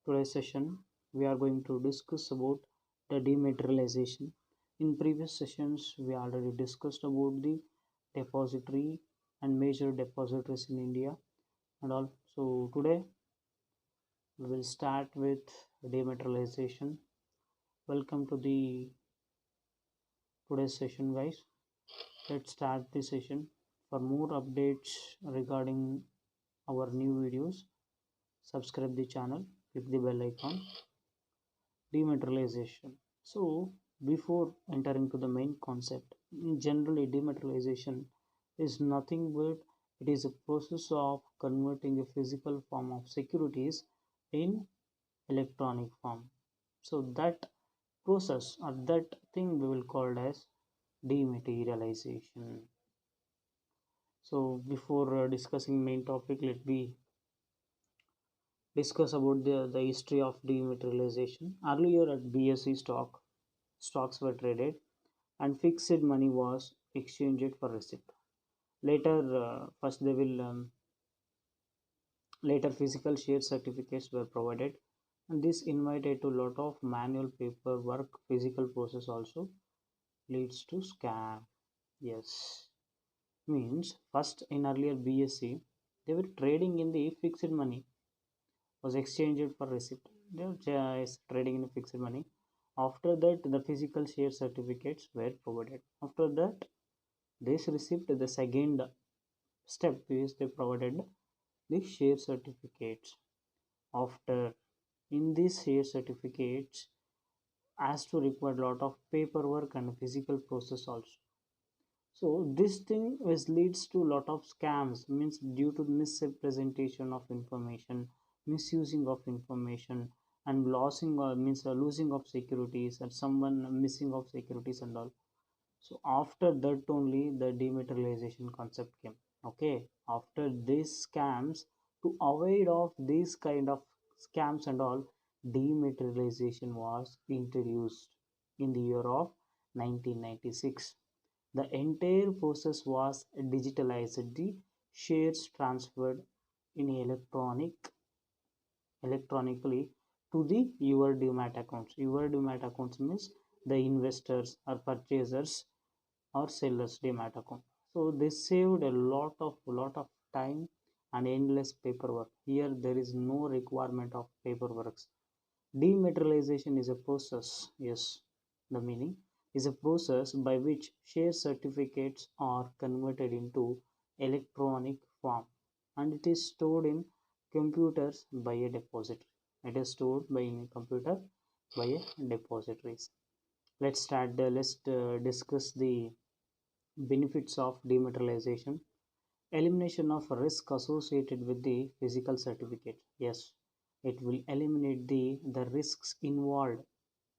Today's session we are going to discuss about the dematerialization. In previous sessions we already discussed about the depository and major depositories in India and all. So today we will start with dematerialization. Welcome to the today's session, guys. Let's start the session. For more updates regarding our new videos, subscribe the channel, click the bell icon. Dematerialization. So before entering to the main concept, generally dematerialization is nothing but it is a process of converting a physical form of securities in electronic form. So that process or that thing we will call as dematerialization. So before discussing main topic, let me discuss about the history of dematerialization. Earlier at BSE stocks were traded and fixed money was exchanged for receipt. Later, first they will later physical share certificates were provided, and this invited to lot of manual paperwork. Physical process also leads to scam. Yes, means first in earlier BSE they were trading in the fixed money was exchanged for receipt. They were trading in fixed money. After that, the physical share certificates were provided. After that, this receipt, the second step is they provided the share certificates. After in these share certificates, as to require a lot of paperwork and physical process also. So this thing is leads to lot of scams, means due to misrepresentation of information, misusing of information, and losing or means losing of securities and someone missing of securities and all. So after that only the dematerialization concept came. Okay, after these scams, to avoid of these kind of scams and all, dematerialization was introduced in the year of 1996. The entire process was digitalized. The shares transferred in electronically to the your demat accounts. Your demat accounts means the investors or purchasers or sellers demat account. So this saved a lot of time and endless paperwork. Here there is no requirement of paperwork. Dematerialization is a process. Yes, the meaning is a process by which share certificates are converted into electronic form, and it is stored in computers by a depository. It is stored by in a computer by a depositories. Let's discuss the benefits of dematerialization. Elimination of risk associated with the physical certificate. Yes, it will eliminate the risks involved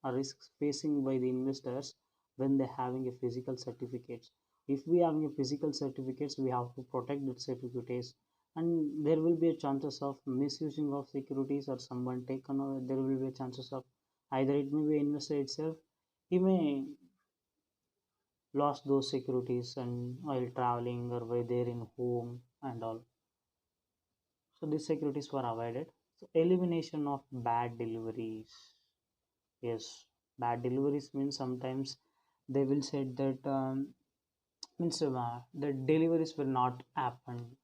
or risks facing by the investors when they having a physical certificates. If we having a physical certificates, we have to protect that certificates, and there will be a chances of misusing of securities or someone taken over. There will be a chances of either it may be investor itself, he may lost those securities and while traveling or while they're in home and all. So these securities were avoided. So elimination of bad deliveries. Yes, bad deliveries means sometimes they will say that means the deliveries will not happen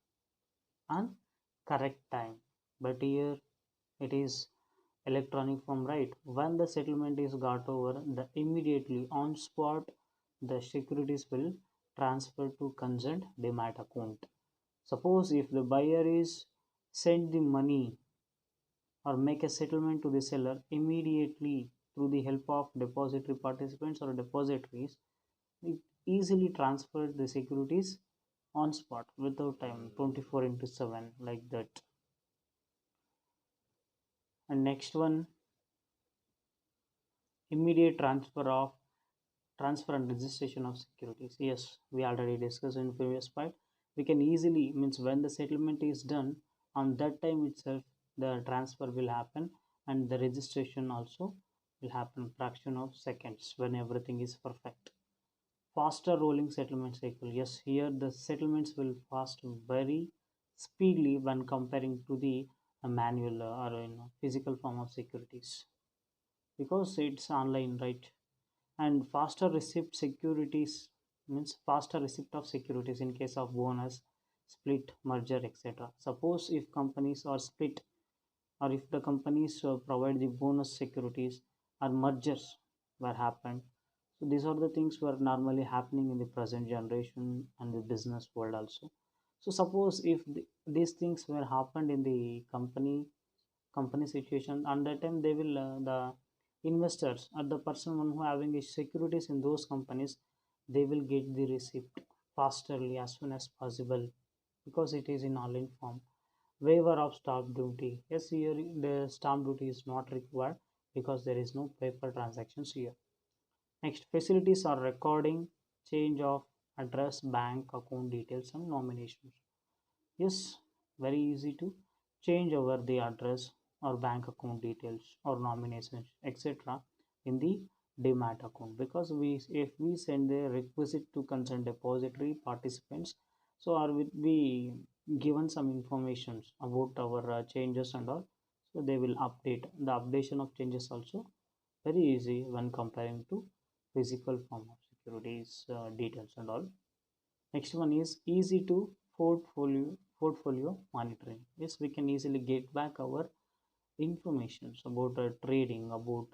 on correct time. But here it is electronic form, right? When the settlement is got over, the immediately on spot the securities will transfer to concerned demat account. Suppose if the buyer is send the money or make a settlement to the seller immediately through the help of depository participants or depositories, it easily transferred the securities on spot without time 24 into 7 like that. And next one, immediate transfer and registration of securities. Yes, we already discussed in previous part. We can easily means when the settlement is done on that time itself, the transfer will happen and the registration also will happen fraction of seconds when everything is perfect. Faster rolling settlement cycle. Yes, here the settlements will fast very speedily when comparing to the a manual or physical form of securities, because it's online, right? And faster receipt securities means faster receipt of securities in case of bonus, split, merger, etc. Suppose if companies are split, or if the companies provide the bonus securities, or mergers were happened. So these are the things were normally happening in the present generation and the business world also. So suppose if these things were happened in the company situation, and that time they will the investors or the person one who having the securities in those companies, they will get the receipt fasterly as soon as possible, because it is in online form. Waiver of stamp duty, yes, here the stamp duty is not required because there is no paper transactions here. Next, facilities are recording change of address, bank account details, and nominations. Yes, very easy to change over the address or bank account details or nominations, etc. in the demat account, because we if we send the requisite to concerned depository participants, so are will be given some informations about our changes and all, so they will update. The updation of changes also very easy when comparing to physical form of securities details and all. Next one is easy to portfolio monitoring. Yes, we can easily get back our information about trading, about